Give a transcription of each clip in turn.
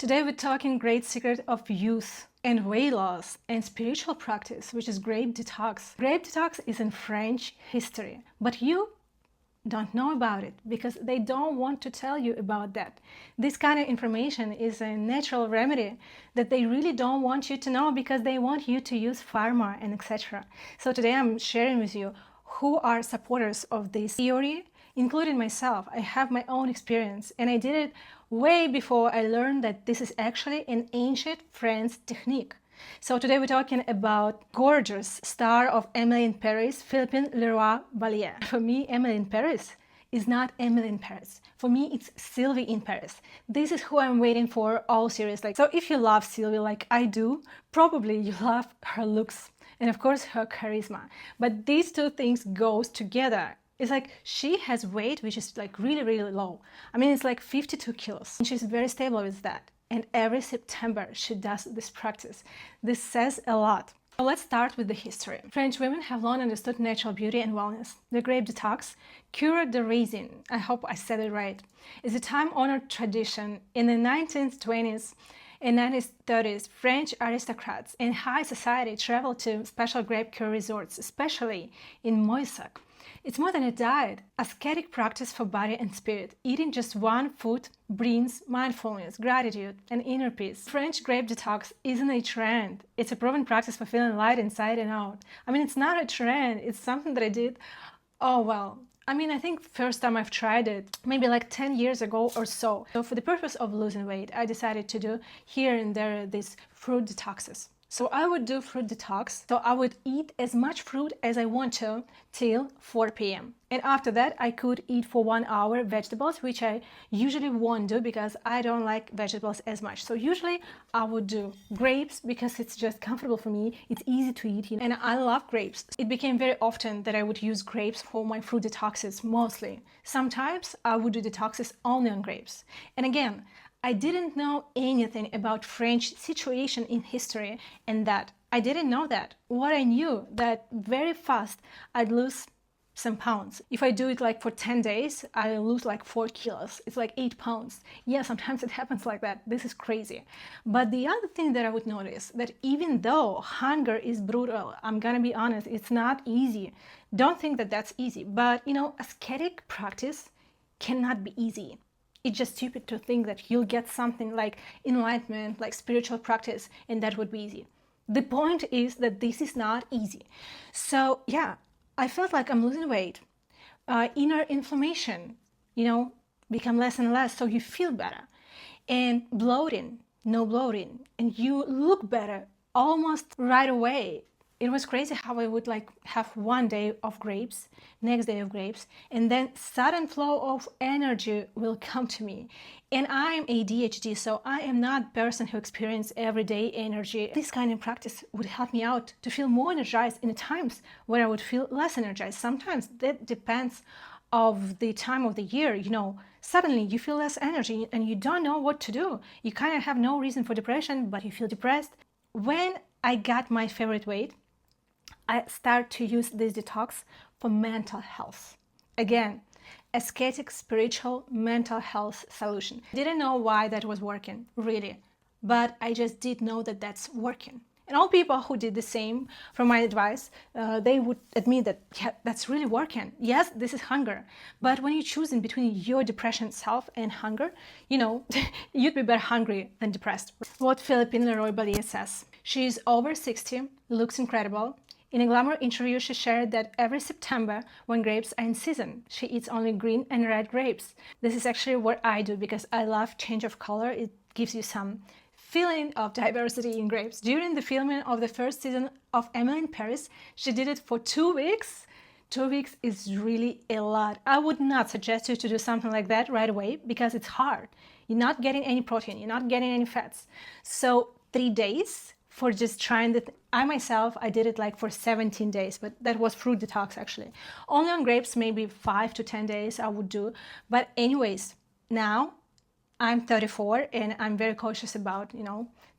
Today we're talking great secret of youth and weight loss and spiritual practice, which is grape detox. Grape detox is in French history, but you don't know about it because they don't want to tell you about that. This kind of information is a natural remedy that they really don't want you to know because they want you to use pharma and etc. So today I'm sharing with you who are supporters of this theory, including myself. I have my own experience and I did it way before I learned that this is actually an ancient French technique. So today we're talking about gorgeous star of Emily in Paris, Philippine Leroy-Beaulieu. For me, Emily in Paris is not Emily in Paris. For me, it's Sylvie in Paris. This is who I'm waiting for, all seriously. So if you love Sylvie like I do, probably you love her looks and of course her charisma. But these two things goes together. It's like she has weight which is like really low. I mean, it's like 52 kilos. And she's very stable with that. And every September she does this practice. This says a lot. So let's start with the history. French women have long understood natural beauty and wellness. The grape detox, Cure de Raisin, I hope I said it right, is a time-honored tradition. In the 1920s and 1930s, French aristocrats in high society traveled to special grape cure resorts, especially in Moissac. It's more than a diet, ascetic practice for body and spirit. Eating just one food brings mindfulness, gratitude, and inner peace. French grape detox isn't a trend. It's a proven practice for feeling light inside and out. I mean, it's not a trend. It's something that I did, I think first time I've tried it, maybe like 10 years ago or so. So for the purpose of losing weight, I decided to do here and there these fruit detoxes. So I would do fruit detox. So I would eat as much fruit as I want to till 4 p.m. And after that, I could eat for 1 hour vegetables, which I usually won't do because I don't like vegetables as much. So usually I would do grapes because it's just comfortable for me. It's easy to eat, and I love grapes. It became very often that I would use grapes for my fruit detoxes mostly. Sometimes I would do detoxes only on grapes. And again, I didn't know anything about French situation in history and that. I didn't know that. What I knew that very fast I'd lose some pounds. If I do it like for 10 days, I lose like 4 kilos. It's like 8 pounds. Yeah, sometimes it happens like that. This is crazy. But the other thing that I would notice that even though hunger is brutal, I'm gonna be honest, it's not easy. Don't think that that's easy. But ascetic practice cannot be easy. It's just stupid to think that you'll get something like enlightenment, like spiritual practice, and that would be easy. The point is that this is not easy. So yeah, I felt like I'm losing weight. Inner inflammation, become less and less, so you feel better. And bloating, no bloating, and you look better almost right away. It was crazy how I would have one day of grapes, next day of grapes, and then sudden flow of energy will come to me. And I am ADHD, so I am not a person who experiences everyday energy. This kind of practice would help me out to feel more energized in times where I would feel less energized. Sometimes that depends of the time of the year, suddenly you feel less energy and you don't know what to do. You kind of have no reason for depression, but you feel depressed. When I got my favorite weight, I start to use this detox for mental health. Again, ascetic, spiritual, mental health solution. I didn't know why that was working, really, but I just did know that that's working. And all people who did the same, from my advice, they would admit that, yeah, that's really working. Yes, this is hunger. But when you choose in between your depression self and hunger, you'd be better hungry than depressed. What Philippine Leroy-Beaulieu says. She's over 60, looks incredible. In a Glamour interview, she shared that every September, when grapes are in season, she eats only green and red grapes. This is actually what I do because I love change of color. It gives you some feeling of diversity in grapes. During the filming of the first season of Emily in Paris, she did it for 2 weeks. 2 weeks is really a lot. I would not suggest you to do something like that right away because it's hard. You're not getting any protein, you're not getting any fats. So 3 days for just trying that. I did it like for 17 days, but that was fruit detox actually. Only on grapes, maybe 5 to 10 days I would do. But anyways, now I'm 34 and I'm very cautious about,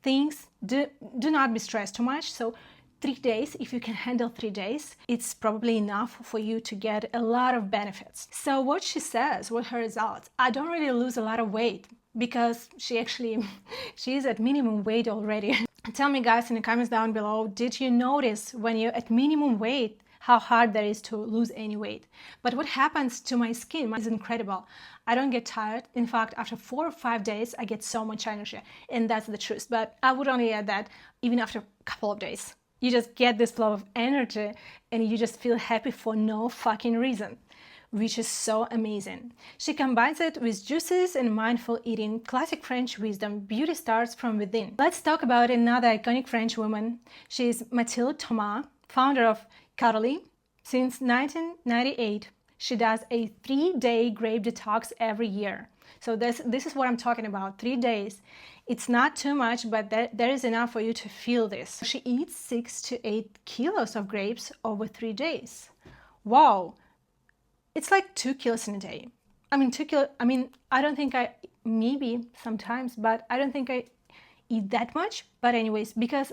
things. Do not be stressed too much. So 3 days, if you can handle 3 days, it's probably enough for you to get a lot of benefits. So what she says, what her results, I don't really lose a lot of weight. because she is at minimum weight already. Tell me guys in the comments down below, did you notice when you're at minimum weight how hard that is to lose any weight? But what happens to my skin is incredible. I don't get tired. In fact, after 4 or 5 days, I get so much energy, and that's the truth. But I would only add that even after a couple of days. You just get this flow of energy and you just feel happy for no fucking reason, which is so amazing. She combines it with juices and mindful eating, classic French wisdom. Beauty starts from within. Let's talk about another iconic French woman. She's Mathilde Thomas, founder of Caudalie. Since 1998, she does a 3-day grape detox every year. So this is what I'm talking about, 3 days. It's not too much, but there is enough for you to feel this. She eats 6 to 8 kilos of grapes over 3 days. Wow. It's like 2 kilos in a day. I mean, 2 kilos, I don't think maybe sometimes, but I don't think I eat that much. But anyways, because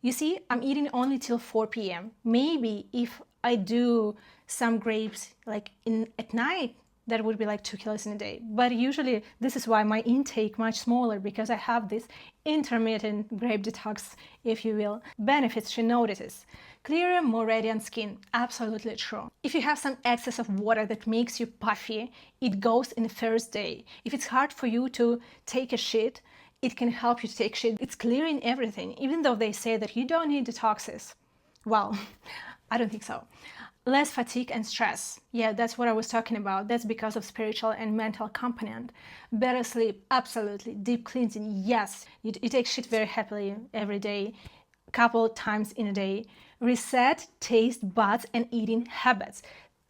you see, I'm eating only till 4 p.m. Maybe if I do some grapes like at night, that would be like 2 kilos in a day. But usually this is why my intake much smaller, because I have this intermittent grape detox, if you will. Benefits she notices. Clearer, more radiant skin. Absolutely true. If you have some excess of water that makes you puffy, it goes in the first day. If it's hard for you to take a shit, it can help you to take shit. It's clearing everything, even though they say that you don't need detoxes. Well, I don't think so. Less fatigue and stress. Yeah, that's what I was talking about. That's because of spiritual and mental component. Better sleep, absolutely. Deep cleansing, yes. You take shit very happily every day, couple times in a day. Reset taste buds and eating habits.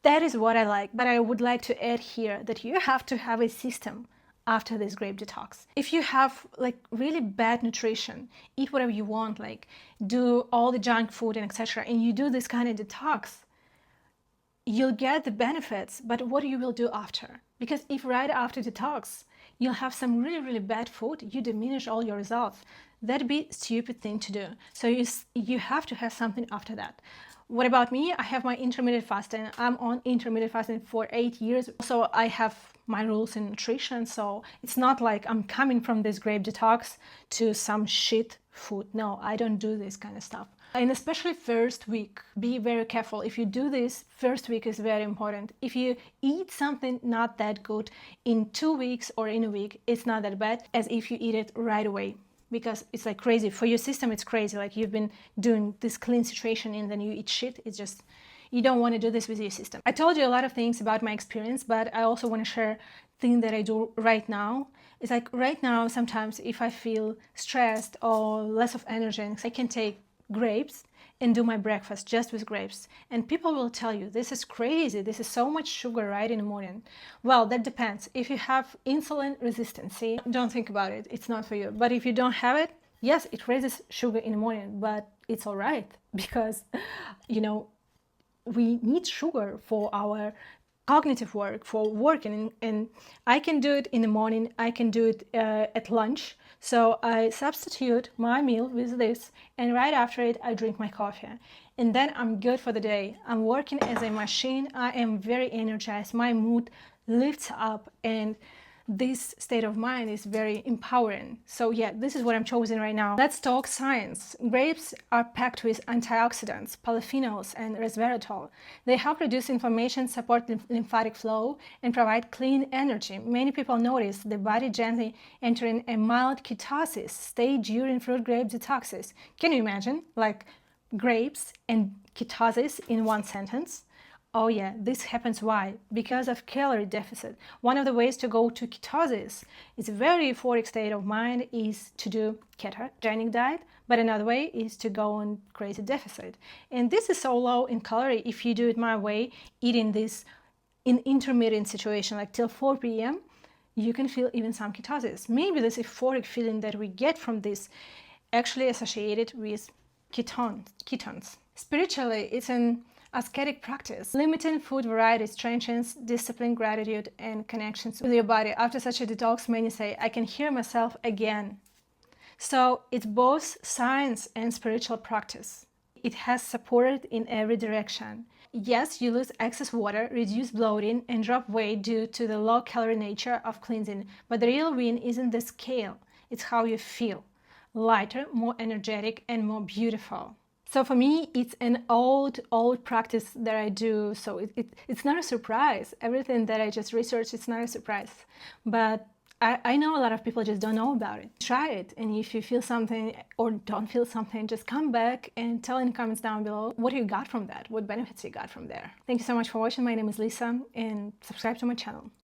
That is what I like. But I would like to add here that you have to have a system after this grape detox. If you have like really bad nutrition, eat whatever you want, like do all the junk food and etc., and you do this kind of detox, you'll get the benefits, but what you will do after? Because if right after detox, you'll have some really, really bad food, you diminish all your results. That'd be a stupid thing to do. So you have to have something after that. What about me? I have my intermittent fasting. I'm on intermittent fasting for 8 years. So I have my rules in nutrition. So it's not like I'm coming from this grape detox to some shit food. No, I don't do this kind of stuff. And especially first week, be very careful. If you do this, first week is very important. If you eat something not that good in 2 weeks or in a week, it's not that bad as if you eat it right away. Because it's like crazy. For your system, it's crazy. Like you've been doing this clean situation and then you eat shit. It's just, you don't want to do this with your system. I told you a lot of things about my experience, but I also want to share things that I do right now. It's like right now, sometimes if I feel stressed or less of energy, I can take grapes and do my breakfast just with grapes, and people will tell you this is crazy, this is so much sugar right in the morning. Well, that depends. If you have insulin resistance, don't think about it, it's not for you. But if you don't have it, yes, it raises sugar in the morning, but it's all right, because we need sugar for our cognitive work, for working, and I can do it in the morning, I can do it at lunch. So I substitute my meal with this, and right after it I drink my coffee, and then I'm good for the day. I'm working as a machine. I am very energized, my mood lifts up, and this state of mind is very empowering. So yeah, this is what I'm choosing right now. Let's talk science. Grapes are packed with antioxidants, polyphenols, and resveratrol. They help reduce inflammation, support lymphatic flow, and provide clean energy. Many people notice the body gently entering a mild ketosis stage during fruit grape detoxes. Can you imagine? Like grapes and ketosis in one sentence? Oh yeah, this happens. Why? Because of calorie deficit. One of the ways to go to ketosis, it's a very euphoric state of mind, is to do ketogenic diet, but another way is to go on crazy deficit. And this is so low in calorie. If you do it my way, eating this in intermittent situation, like till 4 p.m., you can feel even some ketosis. Maybe this euphoric feeling that we get from this actually associated with ketones. Spiritually, it's an ascetic practice. Limiting food variety strengthens discipline, gratitude, and connections with your body. After such a detox, many say, I can hear myself again. So it's both science and spiritual practice. It has support in every direction. Yes, you lose excess water, reduce bloating, and drop weight due to the low-calorie nature of cleansing, but the real win isn't the scale, it's how you feel. Lighter, more energetic, and more beautiful. So for me, it's an old practice that I do, so it's not a surprise. Everything that I just researched, it's not a surprise. But I know a lot of people just don't know about it. Try it, and if you feel something or don't feel something, just come back and tell in the comments down below what you got from that, what benefits you got from there. Thank you so much for watching. My name is Lisa, and subscribe to my channel.